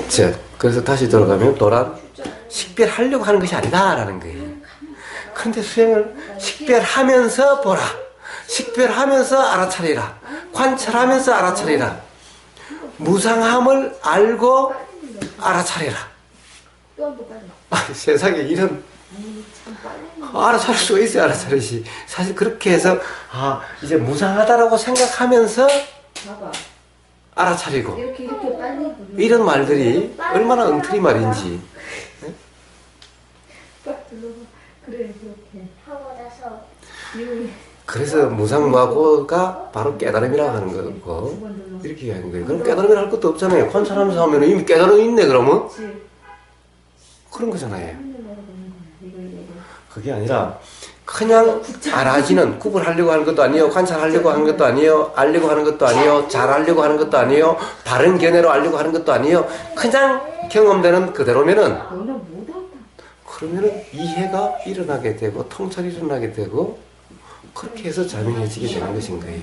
자, 그래서 다시 돌아가면 도란 식별하려고 하는 것이 아니다라는 거예요. 그런데 수행을 식별하면서 보라. 식별하면서 알아차리라. 관찰하면서 알아차리라. 무상함을 알고 알아차리라. 세상에 이런 알아차릴 수가 있어요. 알아차리시. 사실 그렇게 해서 이제 무상하다라고 생각하면서 알아차리고 이런 말들이 얼마나 엉터리 말인지. 그래서 무상무하고가 바로 깨달음이라고 하는 거고 이렇게 하는 거예요. 그럼 깨달음이라 할 것도 없잖아요. 관찰하면서 하면 이미 깨달음이 있네 그러면? 그런 거잖아요. 그게 아니라 그냥 알아지는 구분하려고 하는 것도 아니에요. 관찰하려고 하는 것도 아니에요. 알려고 하는 것도 아니에요. 잘하려고 하는 것도 아니에요. 바른 견해로 알려고 하는 것도 아니에요. 그냥 경험되는 그대로면은 그러면은 이해가 일어나게 되고 통찰이 일어나게 되고 그렇게 해서 자명해지게 되는 것인 거예요.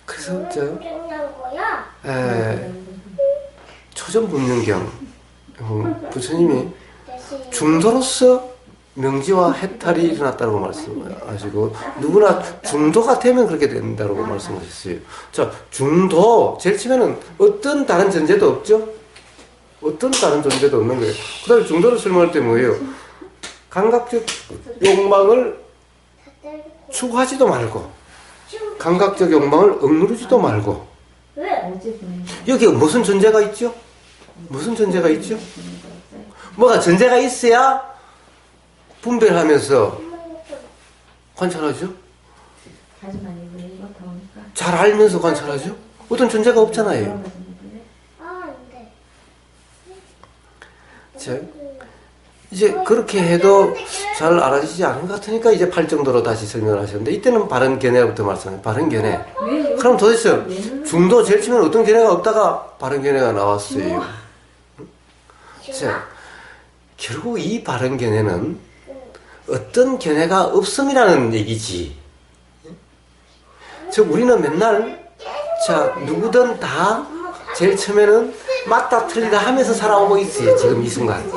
그래서 초전법륜경 부처님이 중도로서 명지와 해탈이 일어났다고 말씀하시고 누구나 중도가 되면 그렇게 된다고 말씀하셨어요. 자, 중도 제일 치면은 어떤 다른 전제도 없죠. 어떤 다른 존재도 없는 거예요. 그 다음에 중도를 설명할 때 뭐예요? 감각적 욕망을 추구하지도 말고 감각적 욕망을 억누르지도 말고 여기 무슨 존재가 있죠? 무슨 존재가 있죠? 뭐가 존재가 있어야 분별하면서 관찰하죠? 잘 알면서 관찰하죠? 어떤 존재가 없잖아요. 자, 이제 그렇게 해도 잘 알아지지 않은 것 같으니까 이제 8정도로 다시 설명을 하셨는데 이때는 바른 견해부터 말씀해요. 바른 견해. 그럼 도대체 중도 제일 치면 어떤 견해가 없다가 바른 견해가 나왔어요. 자, 결국 이 바른 견해는 어떤 견해가 없음이라는 얘기지. 즉 우리는 맨날 누구든 다 제일 처음에는 맞다 틀리다 하면서 살아오고 있어요. 지금 이 순간.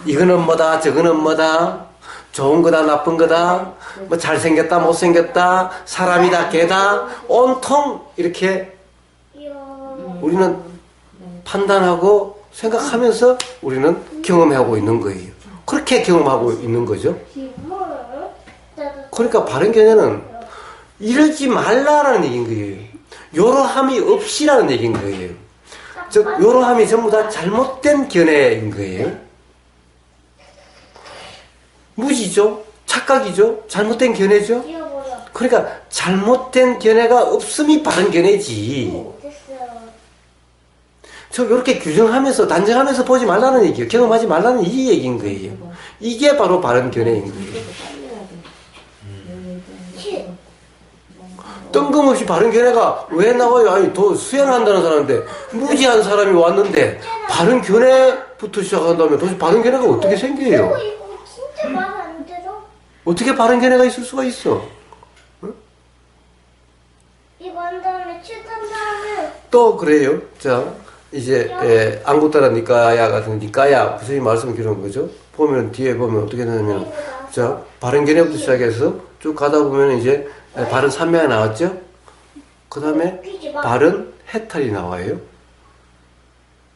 이거는 뭐다 저거는 뭐다 좋은 거다 나쁜 거다 뭐 잘생겼다 못생겼다 사람이다 개다 온통 이렇게 우리는 판단하고 생각하면서 우리는 경험하고 있는 거예요. 그렇게 경험하고 있는 거죠. 그러니까 바른 견해는 이러지 말라라는 얘기인 거예요. 요로함이 없이라는 얘기인 거예요. 즉 요로함이 전부 다 잘못된 견해인 거예요. 무지죠? 착각이죠? 잘못된 견해죠? 그러니까 잘못된 견해가 없음이 바른 견해지. 저 이렇게 규정하면서 단정하면서 보지 말라는 얘기예요. 경험하지 말라는 이 얘기인 거예요. 이게 바로 바른 견해인 거예요. 뜬금없이 바른 견해가 왜 나와요? 아니 더 수행한다는 사람인데 무지한 사람이 왔는데 바른 견해부터 시작한다면 도대체 바른 견해가 어떻게 생겨요? 어떻게 바른 견해가 있을 수가 있어? 응? 이거 한 다음에 칠한 다음에 또 그래요. 자, 이제 안구따라 니까야 같은 니까야 부처님 말씀을 기록한 거죠. 보면 뒤에 보면 어떻게 되냐면 자 바른 견해부터 시작해서 쭉 가다 보면 이제 바른 삼매가 나왔죠. 그 다음에 바른 해탈이 나와요.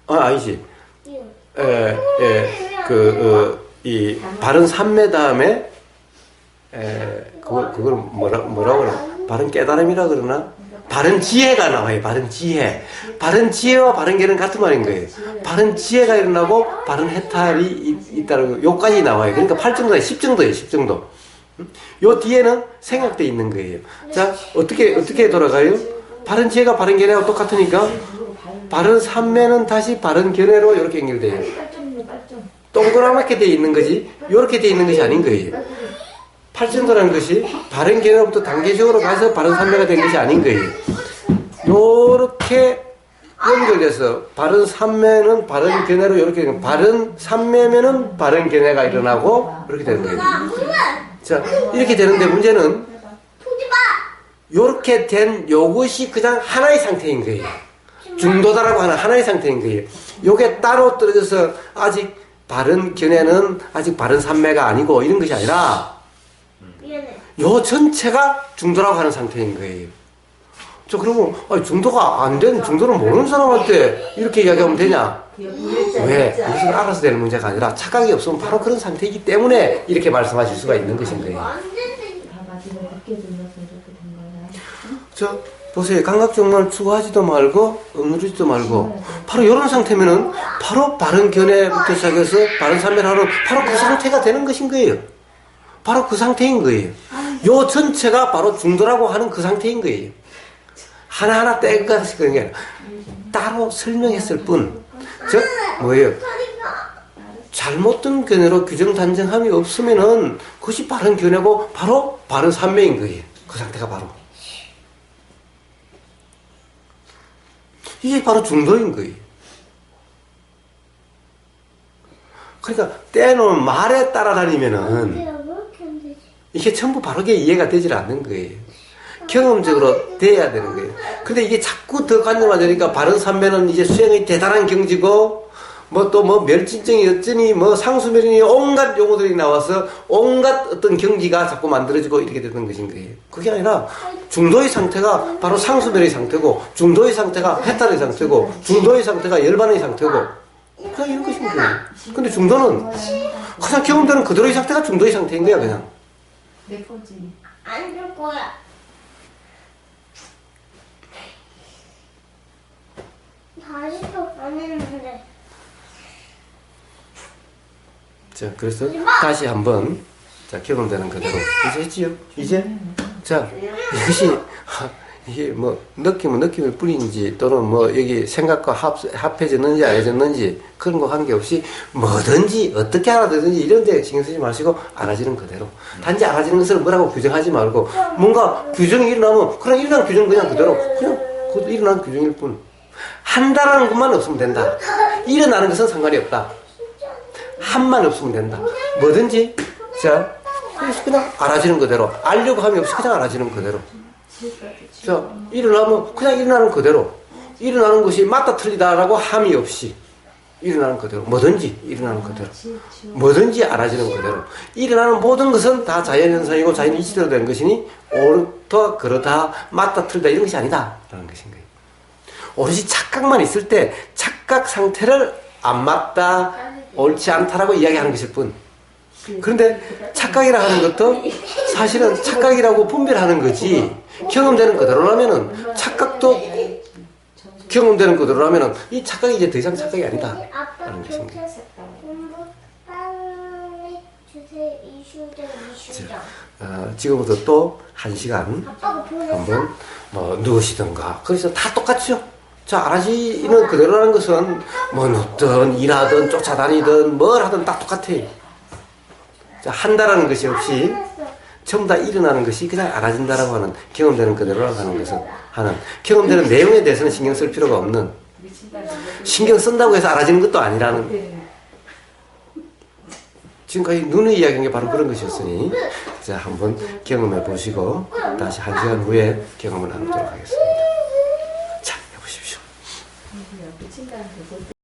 아니지. 이 바른 삼매 다음에 그걸 뭐라고 그러나? 바른 깨달음이라 그러나? 바른 지혜가 나와요. 바른 지혜. 바른 지혜와 바른 견해는 같은 말인 거예요. 바른 지혜가 일어나고 바른 해탈이 있다는 거. 요까지 나와요. 그러니까 8정도에 10정도예요. 10정도. 요 뒤에는 생각돼 있는 거예요. 자, 어떻게 돌아가요? 바른 지혜가 바른 견해하고 똑같으니까 바른 삼매는 다시 바른 견해로 이렇게 연결돼요. 동그랗게 돼 있는 거지 이렇게 돼 있는 것이 아닌 거예요. 8정도라는 것이 바른 견해로부터 단계적으로 가서 바른 삼매가 된 것이 아닌 거예요. 요렇게 연결돼서 바른 삼매는 바른 견해로 이렇게 바른 삼매면은 바른 견해가 일어나고 이렇게 되는 거예요. 자, 이렇게 되는데 문제는 요렇게 된 요것이 그냥 하나의 상태인 거예요. 중도다라고 하는 하나의 상태인 거예요. 요게 따로 떨어져서 아직 바른 견해는 아직 바른 삼매가 아니고 이런 것이 아니라 미안해. 요 전체가 중도라고 하는 상태인 거예요. 저 그러면 중도가 안 되는 중도를 모르는 사람한테 이렇게 이야기하면 되냐? 왜? 이것은 알아서 되는 문제가 아니라 착각이 없으면 바로 그런 상태이기 때문에 이렇게 말씀하실 수가 있는 것인 거예요. 봐봐, 지금 늦게 눌러서 이렇게 된 거야. 저 보세요. 감각정말 추구하지도 말고 억누르지도 말고 바로 이런 상태면은 바로 바른 견해부터 시작해서 바른 삼매를 하는 바로 그 상태가 되는 것인 거예요. 바로 그 상태인 거예요. 요 전체가 바로 중도라고 하는 그 상태인 거예요. 하나하나 떼가서 그런 게 아니라 따로 설명했을 뿐. 즉 뭐예요? 잘못된 견해로 규정 단정함이 없으면은 그것이 바른 견해고 바로 바른 삼매인 거예요. 그 상태가 바로 이게 바로 중도인 거예요. 그러니까 떼놓은 말에 따라다니면은 이게 전부 바르게 이해가 되질 않는 거예요. 경험적으로 돼야 되는 거예요. 근데 이게 자꾸 더 관념화되니까 바른 삼매는 이제 수행의 대단한 경지고 뭐 또 뭐 멸진증이 어쩌니 뭐 상수멸이니 온갖 용어들이 나와서 온갖 어떤 경지가 자꾸 만들어지고 이렇게 되는 것인 거예요. 그게 아니라 중도의 상태가 바로 상수멸의 상태고 중도의 상태가 해탈의 상태고 중도의 상태가 열반의 상태고 그냥 이런 것인 거예요. 근데 중도는 그냥 경험되는 그대로의 상태가 중도의 상태인 거야 그냥. 몇 번째? 안 줄 거야. 다시도 안 했는데. 자, 그래서 다시 한번 자 경험되는 그대로 이제 했지요. 이제 자 이것이 이게 뭐 느낌은 느낌일 뿐인지 또는 뭐 여기 생각과 합해졌는지 안 해졌는지 그런 거 관계없이 뭐든지 어떻게 알아듣든지 이런 데 신경 쓰지 마시고 알아지는 그대로 단지 알아지는 것을 뭐라고 규정하지 말고 뭔가 규정이 일어나면 그냥 일어난 규정 그냥 그대로 그냥 그것도 일어난 규정일 뿐 한다라는 것만 없으면 된다. 일어나는 것은 상관이 없다. 한만 없으면 된다. 뭐든지 자 그냥 알아지는 그대로 알려고 함이 없이 그냥 알아지는 그대로 자 일어나면 그냥 일어나는 그대로 일어나는 것이 맞다 틀리다라고 함이 없이 일어나는 그대로 뭐든지 일어나는 그대로 뭐든지 알아지는 그대로 일어나는 모든 것은 다 자연현상이고 자연이치대로 되는 것이니 옳다 그러다 맞다 틀리다 이런 것이 아니다 라는 것인 거예요. 오롯이 착각만 있을 때 착각 상태를 안 맞다 옳지 않다라고 이야기하는 것일 뿐 그런데 착각이라 하는 것도 사실은 착각이라고 분별하는 거지 경험되는 그대로라면은 착각도 경험되는 그대로라면은 이 착각이 이제 더 이상 착각이 아니다 라는 것입니다. 공부 빨리 주세요. 이슈정. 지금부터 또 1시간 아빠가 보냈어? 한번 뭐 누우시던가 그래서 다 똑같죠. 자 알아지는 그대로라는 것은 뭐 눕든 일하든 쫓아다니든 뭘 하든 다 똑같아요. 자 한다라는 것이 없이 전부 다 일어나는 것이 그냥 알아진다라고 하는 경험되는 그대로라고 하는 것은 하는 경험되는 내용에 대해서는 신경 쓸 필요가 없는 신경 쓴다고 해서 알아지는 것도 아니라는 지금까지 눈의 이야기한 게 바로 그런 것이었으니 자 한번 경험해 보시고 다시 1시간 후에 경험을 나누도록 하겠습니다. 자 해보십시오. 미친다는